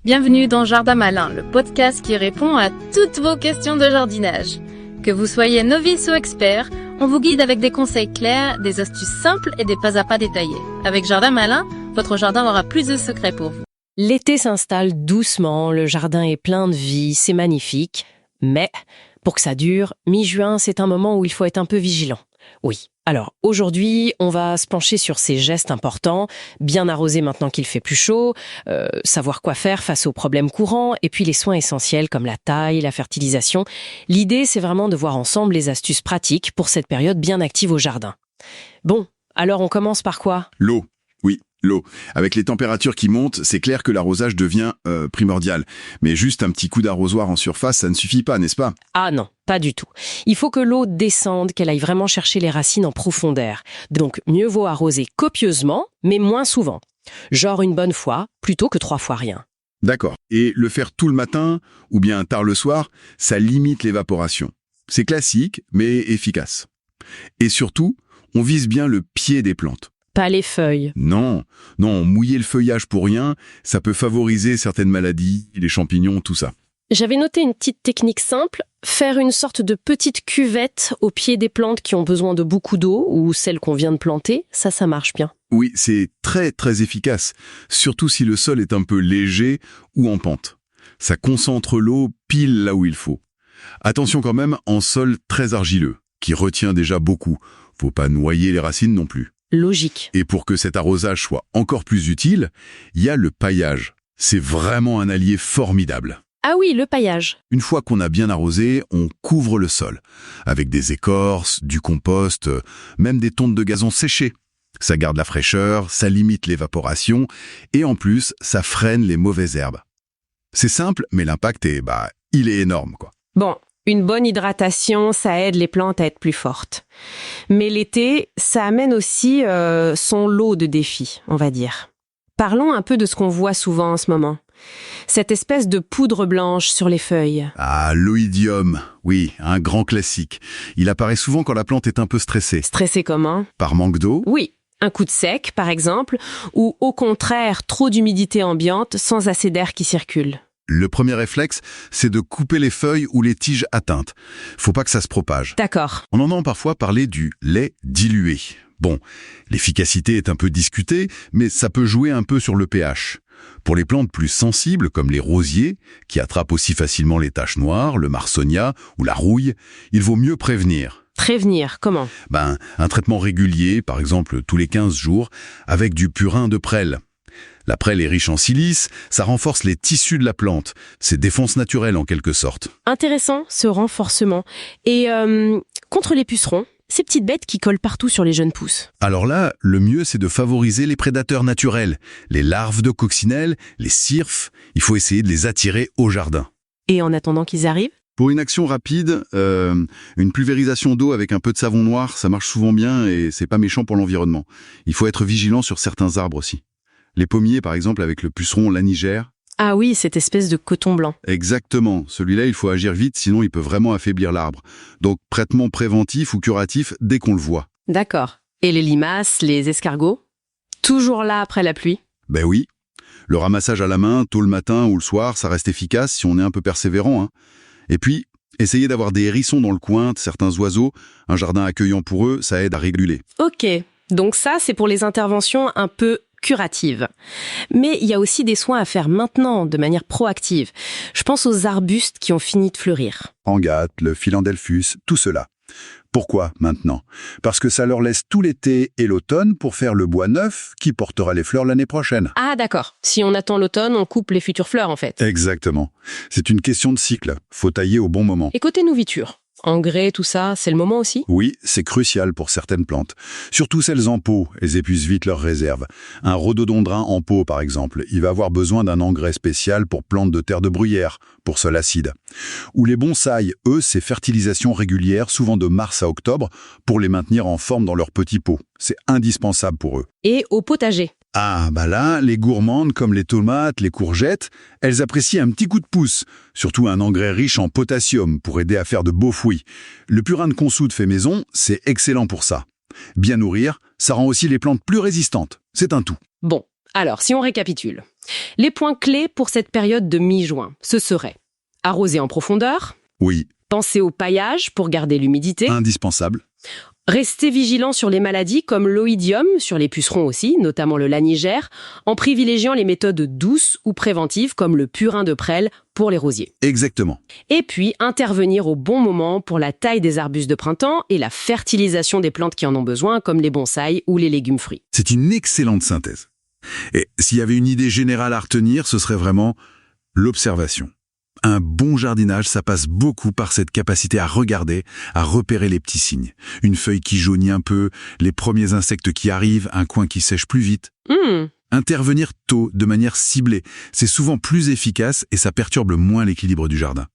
Bienvenue dans Jardin Malin, le podcast qui répond à toutes vos questions de jardinage. Que vous soyez novice ou expert, on vous guide avec des conseils clairs, des astuces simples et des pas à pas détaillés. Avec Jardin Malin, votre jardin aura plus de secrets pour vous. L'été s'installe doucement, le jardin est plein de vie, c'est magnifique. Mais, pour que ça dure, mi-juin, c'est un moment où il faut être un peu vigilant. Oui. Alors, aujourd'hui, on va se pencher sur ces gestes importants, bien arroser maintenant qu'il fait plus chaud, savoir quoi faire face aux problèmes courants, et puis les soins essentiels comme la taille, la fertilisation. L'idée, c'est vraiment de voir ensemble les astuces pratiques pour cette période bien active au jardin. Bon, alors on commence par quoi ? L'eau. Oui, l'eau. Avec les températures qui montent, c'est clair que l'arrosage devient primordial. Mais juste un petit coup d'arrosoir en surface, ça ne suffit pas, n'est-ce pas ? Ah non, pas du tout. Il faut que l'eau descende, qu'elle aille vraiment chercher les racines en profondeur. Donc, mieux vaut arroser copieusement, mais moins souvent. Genre une bonne fois, plutôt que 3 fois rien. D'accord. Et le faire tout le matin, ou bien tard le soir, ça limite l'évaporation. C'est classique, mais efficace. Et surtout, on vise bien le pied des plantes. Pas les feuilles. Non, mouiller le feuillage pour rien, ça peut favoriser certaines maladies, les champignons, tout ça. J'avais noté une petite technique simple, faire une sorte de petite cuvette au pied des plantes qui ont besoin de beaucoup d'eau, ou celles qu'on vient de planter, ça marche bien. Oui, c'est très très efficace, surtout si le sol est un peu léger ou en pente. Ça concentre l'eau pile là où il faut. Attention quand même en sol très argileux, qui retient déjà beaucoup. Faut pas noyer les racines non plus. Logique. Et pour que cet arrosage soit encore plus utile, il y a le paillage. C'est vraiment un allié formidable. Ah oui, le paillage. Une fois qu'on a bien arrosé, on couvre le sol, avec des écorces, du compost, même des tontes de gazon séchées. Ça garde la fraîcheur, ça limite l'évaporation, et en plus, ça freine les mauvaises herbes. C'est simple, mais l'impact il est énorme, quoi. Bon, une bonne hydratation, ça aide les plantes à être plus fortes. Mais l'été, ça amène aussi son lot de défis, on va dire. Parlons un peu de ce qu'on voit souvent en ce moment. Cette espèce de poudre blanche sur les feuilles. Ah, l'oïdium, oui, un grand classique. Il apparaît souvent quand la plante est un peu stressée. Stressée comment ? Par manque d'eau ? Oui, un coup de sec, par exemple, ou au contraire, trop d'humidité ambiante sans assez d'air qui circule. Le premier réflexe, c'est de couper les feuilles ou les tiges atteintes. Faut pas que ça se propage. D'accord. On entend parfois parler du lait dilué. Bon, l'efficacité est un peu discutée, mais ça peut jouer un peu sur le pH. Pour les plantes plus sensibles, comme les rosiers, qui attrapent aussi facilement les taches noires, le marsonia ou la rouille, il vaut mieux prévenir. Prévenir, comment ? Un traitement régulier, par exemple tous les 15 jours, avec du purin de prêle. La prêle est riche en silice, ça renforce les tissus de la plante. C'est défense naturelle en quelque sorte. Intéressant, ce renforcement. Et contre les pucerons, ces petites bêtes qui collent partout sur les jeunes pousses. Alors là, le mieux c'est de favoriser les prédateurs naturels. Les larves de coccinelles, les cirfes, il faut essayer de les attirer au jardin. Et en attendant qu'ils arrivent ? Pour une action rapide, une pulvérisation d'eau avec un peu de savon noir, ça marche souvent bien et c'est pas méchant pour l'environnement. Il faut être vigilant sur certains arbres aussi. Les pommiers, par exemple, avec le puceron lanigère. Ah oui, cette espèce de coton blanc. Exactement. Celui-là, il faut agir vite, sinon il peut vraiment affaiblir l'arbre. Donc, traitement préventif ou curatif dès qu'on le voit. D'accord. Et les limaces, les escargots ? Toujours là après la pluie ? Ben oui. Le ramassage à la main, tôt le matin ou le soir, ça reste efficace si on est un peu persévérant. Et puis, essayez d'avoir des hérissons dans le coin, certains oiseaux. Un jardin accueillant pour eux, ça aide à réguler. Ok. Donc ça, c'est pour les interventions un peu curatives. Mais il y a aussi des soins à faire maintenant, de manière proactive. Je pense aux arbustes qui ont fini de fleurir. Angate, le philandelphus, tout cela. Pourquoi maintenant ? Parce que ça leur laisse tout l'été et l'automne pour faire le bois neuf qui portera les fleurs l'année prochaine. Ah d'accord. Si on attend l'automne, on coupe les futures fleurs en fait. Exactement. C'est une question de cycle. Faut tailler au bon moment. Et côté nourriture ? Engrais, tout ça, c'est le moment aussi ? Oui, c'est crucial pour certaines plantes. Surtout celles en pot, elles épuisent vite leurs réserves. Un rhododendron en pot, par exemple, il va avoir besoin d'un engrais spécial pour plantes de terre de bruyère, pour sol acide. Ou les bonsaïs, eux, c'est fertilisation régulière, souvent de mars à octobre, pour les maintenir en forme dans leurs petits pots. C'est indispensable pour eux. Et au potager ? Ah, là, les gourmandes comme les tomates, les courgettes, elles apprécient un petit coup de pouce, surtout un engrais riche en potassium pour aider à faire de beaux fruits. Le purin de consoude fait maison, c'est excellent pour ça. Bien nourrir, ça rend aussi les plantes plus résistantes. C'est un tout. Bon, alors si on récapitule. Les points clés pour cette période de mi-juin, ce seraient arroser en profondeur, Oui, penser au paillage pour garder l'humidité, indispensable. rester vigilant sur les maladies comme l'oïdium, sur les pucerons aussi, notamment le lanigère, en privilégiant les méthodes douces ou préventives comme le purin de prêle pour les rosiers. Exactement. Et puis, intervenir au bon moment pour la taille des arbustes de printemps et la fertilisation des plantes qui en ont besoin, comme les bonsaïs ou les légumes fruits. C'est une excellente synthèse. Et s'il y avait une idée générale à retenir, ce serait vraiment l'observation. Un bon jardinage, ça passe beaucoup par cette capacité à regarder, à repérer les petits signes. Une feuille qui jaunit un peu, les premiers insectes qui arrivent, un coin qui sèche plus vite. Intervenir tôt, de manière ciblée, c'est souvent plus efficace et ça perturbe moins l'équilibre du jardin.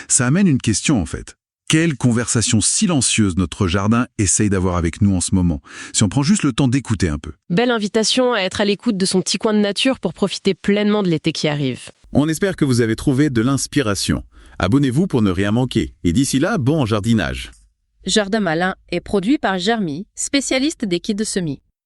Ça amène une question en fait. Quelle conversation silencieuse notre jardin essaye d'avoir avec nous en ce moment, si on prend juste le temps d'écouter un peu. Belle invitation à être à l'écoute de son petit coin de nature pour profiter pleinement de l'été qui arrive. On espère que vous avez trouvé de l'inspiration. Abonnez-vous pour ne rien manquer. Et d'ici là, bon jardinage. Jardin Malin est produit par Germy, spécialiste des kits de semis.